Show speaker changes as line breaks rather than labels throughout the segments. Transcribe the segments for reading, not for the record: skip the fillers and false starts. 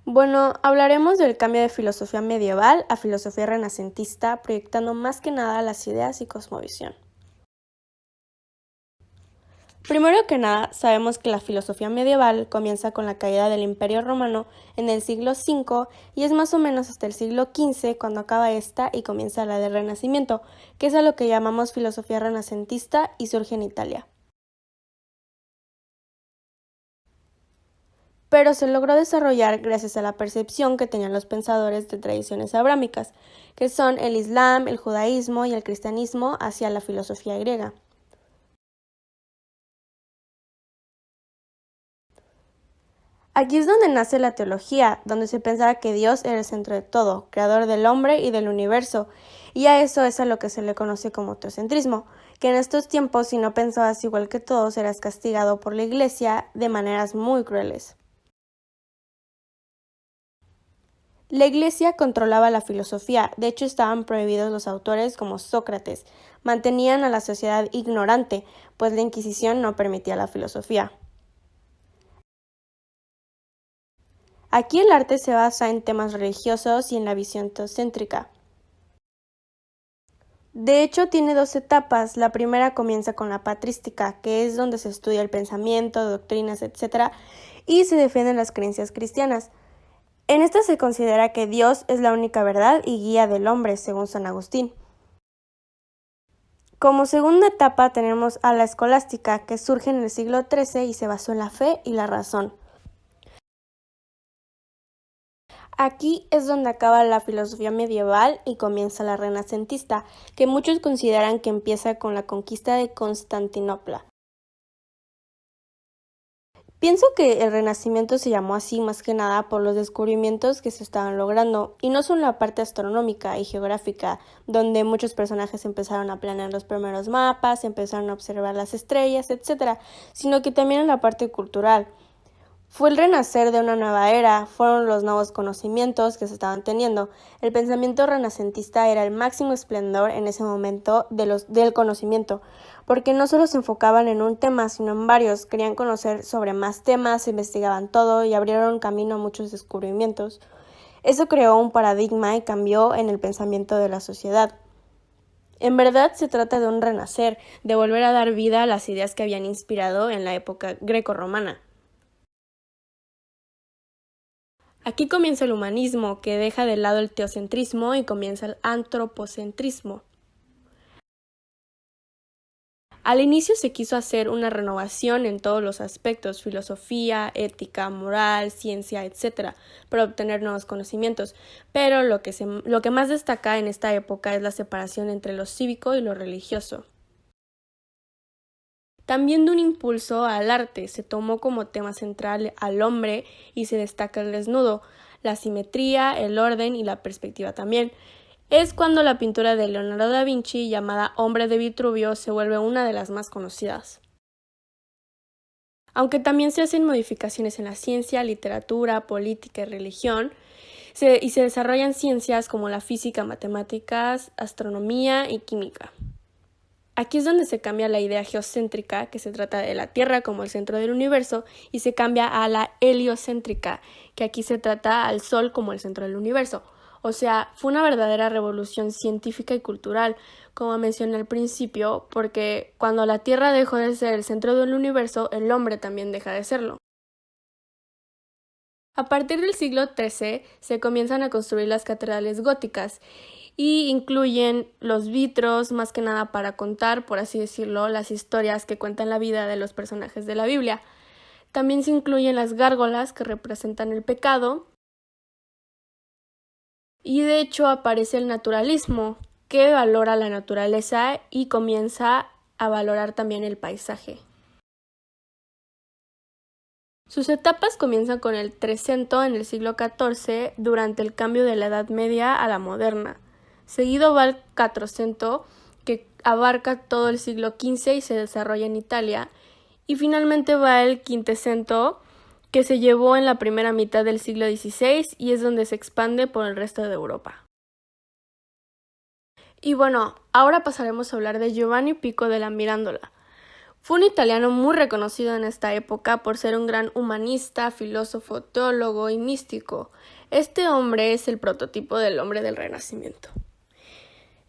Bueno, hablaremos del cambio de filosofía medieval a filosofía renacentista, proyectando más que nada las ideas y cosmovisión. Primero que nada, sabemos que la filosofía medieval comienza con la caída del Imperio Romano en el siglo V y es más o menos hasta el siglo XV cuando acaba esta y comienza la del Renacimiento, que es a lo que llamamos filosofía renacentista y surge en Italia. Pero se logró desarrollar gracias a la percepción que tenían los pensadores de tradiciones abrámicas, que son el Islam, el judaísmo y el cristianismo hacia la filosofía griega. Aquí es donde nace la teología, donde se pensaba que Dios era el centro de todo, creador del hombre y del universo, y a eso es a lo que se le conoce como teocentrismo, que en estos tiempos si no pensabas igual que todos eras castigado por la Iglesia de maneras muy crueles. La Iglesia controlaba la filosofía, de hecho estaban prohibidos los autores como Sócrates, mantenían a la sociedad ignorante, pues la Inquisición no permitía la filosofía. Aquí el arte se basa en temas religiosos y en la visión teocéntrica. De hecho, tiene dos etapas. La primera comienza con la patrística, que es donde se estudia el pensamiento, doctrinas, etc., y se defienden las creencias cristianas. En esta se considera que Dios es la única verdad y guía del hombre, según San Agustín. Como segunda etapa tenemos a la escolástica, que surge en el siglo XIII y se basó en la fe y la razón. Aquí es donde acaba la filosofía medieval y comienza la renacentista, que muchos consideran que empieza con la conquista de Constantinopla. Pienso que el Renacimiento se llamó así más que nada por los descubrimientos que se estaban logrando, y no solo la parte astronómica y geográfica, donde muchos personajes empezaron a planear los primeros mapas, empezaron a observar las estrellas, etc., sino que también en la parte cultural. Fue el renacer de una nueva era, fueron los nuevos conocimientos que se estaban teniendo. El pensamiento renacentista era el máximo esplendor en ese momento del conocimiento, porque no solo se enfocaban en un tema, sino en varios, querían conocer sobre más temas, investigaban todo y abrieron camino a muchos descubrimientos. Eso creó un paradigma y cambió en el pensamiento de la sociedad. En verdad se trata de un renacer, de volver a dar vida a las ideas que habían inspirado en la época grecorromana. Aquí comienza el humanismo, que deja de lado el teocentrismo y comienza el antropocentrismo. Al inicio se quiso hacer una renovación en todos los aspectos, filosofía, ética, moral, ciencia, etc., para obtener nuevos conocimientos, pero lo que más destaca en esta época es la separación entre lo cívico y lo religioso. También de un impulso al arte, se tomó como tema central al hombre y se destaca el desnudo, la simetría, el orden y la perspectiva también. Es cuando la pintura de Leonardo da Vinci, llamada Hombre de Vitruvio, se vuelve una de las más conocidas. Aunque también se hacen modificaciones en la ciencia, literatura, política y religión, y se desarrollan ciencias como la física, matemáticas, astronomía y química. Aquí es donde se cambia la idea geocéntrica, que se trata de la Tierra como el centro del universo, y se cambia a la heliocéntrica, que aquí se trata al Sol como el centro del universo. O sea, fue una verdadera revolución científica y cultural, como mencioné al principio, porque cuando la Tierra dejó de ser el centro del universo, el hombre también deja de serlo. A partir del siglo XIII se comienzan a construir las catedrales góticas y incluyen los vitros, más que nada para contar, por así decirlo, las historias que cuentan la vida de los personajes de la Biblia. También se incluyen las gárgolas que representan el pecado y de hecho aparece el naturalismo, que valora la naturaleza y comienza a valorar también el paisaje. Sus etapas comienzan con el Trecento en el siglo XIV durante el cambio de la Edad Media a la moderna. Seguido va el Quattrocento, que abarca todo el siglo XV y se desarrolla en Italia. Y finalmente va el Quintecento, que se llevó en la primera mitad del siglo XVI y es donde se expande por el resto de Europa. Y bueno, ahora pasaremos a hablar de Giovanni Pico della Mirandola, Fue un italiano muy reconocido en esta época por ser un gran humanista, filósofo, teólogo y místico. Este hombre es el prototipo del hombre del Renacimiento.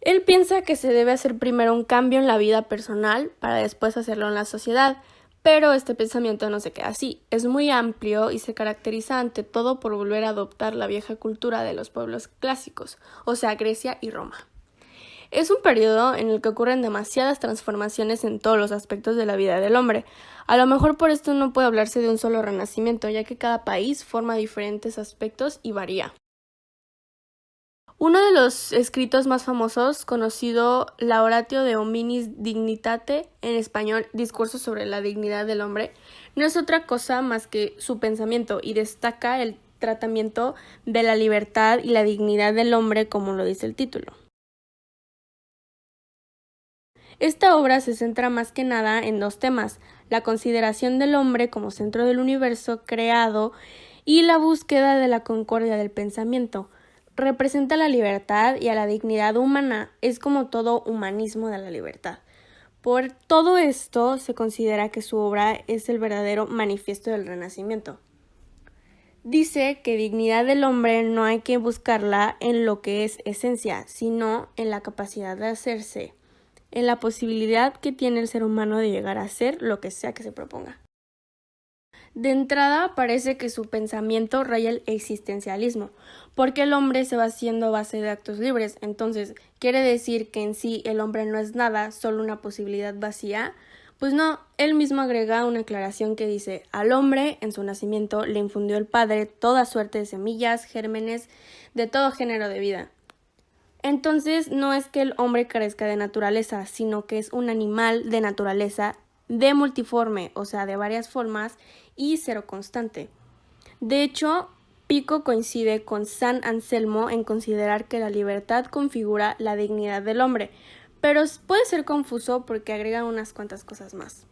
Él piensa que se debe hacer primero un cambio en la vida personal para después hacerlo en la sociedad, pero este pensamiento no se queda así. Es muy amplio y se caracteriza ante todo por volver a adoptar la vieja cultura de los pueblos clásicos, o sea, Grecia y Roma. Es un periodo en el que ocurren demasiadas transformaciones en todos los aspectos de la vida del hombre. A lo mejor por esto no puede hablarse de un solo renacimiento, ya que cada país forma diferentes aspectos y varía. Uno de los escritos más famosos, conocido la Oratio de Hominis Dignitate, en español, Discurso sobre la dignidad del hombre, no es otra cosa más que su pensamiento y destaca el tratamiento de la libertad y la dignidad del hombre, como lo dice el título. Esta obra se centra más que nada en dos temas: la consideración del hombre como centro del universo creado y la búsqueda de la concordia del pensamiento. Representa la libertad y a la dignidad humana, es como todo humanismo de la libertad. Por todo esto se considera que su obra es el verdadero manifiesto del Renacimiento. Dice que dignidad del hombre no hay que buscarla en lo que es esencia, sino en la capacidad de hacerse, en la posibilidad que tiene el ser humano de llegar a ser lo que sea que se proponga. De entrada, parece que su pensamiento raya el existencialismo, porque el hombre se va haciendo a base de actos libres. Entonces, ¿quiere decir que en sí el hombre no es nada, solo una posibilidad vacía? Pues no, él mismo agrega una aclaración que dice: al hombre, en su nacimiento, le infundió el Padre toda suerte de semillas, gérmenes, de todo género de vida. Entonces, no es que el hombre carezca de naturaleza, sino que es un animal de naturaleza de multiforme, o sea, de varias formas y cero constante. De hecho, Pico coincide con San Anselmo en considerar que la libertad configura la dignidad del hombre, pero puede ser confuso porque agrega unas cuantas cosas más.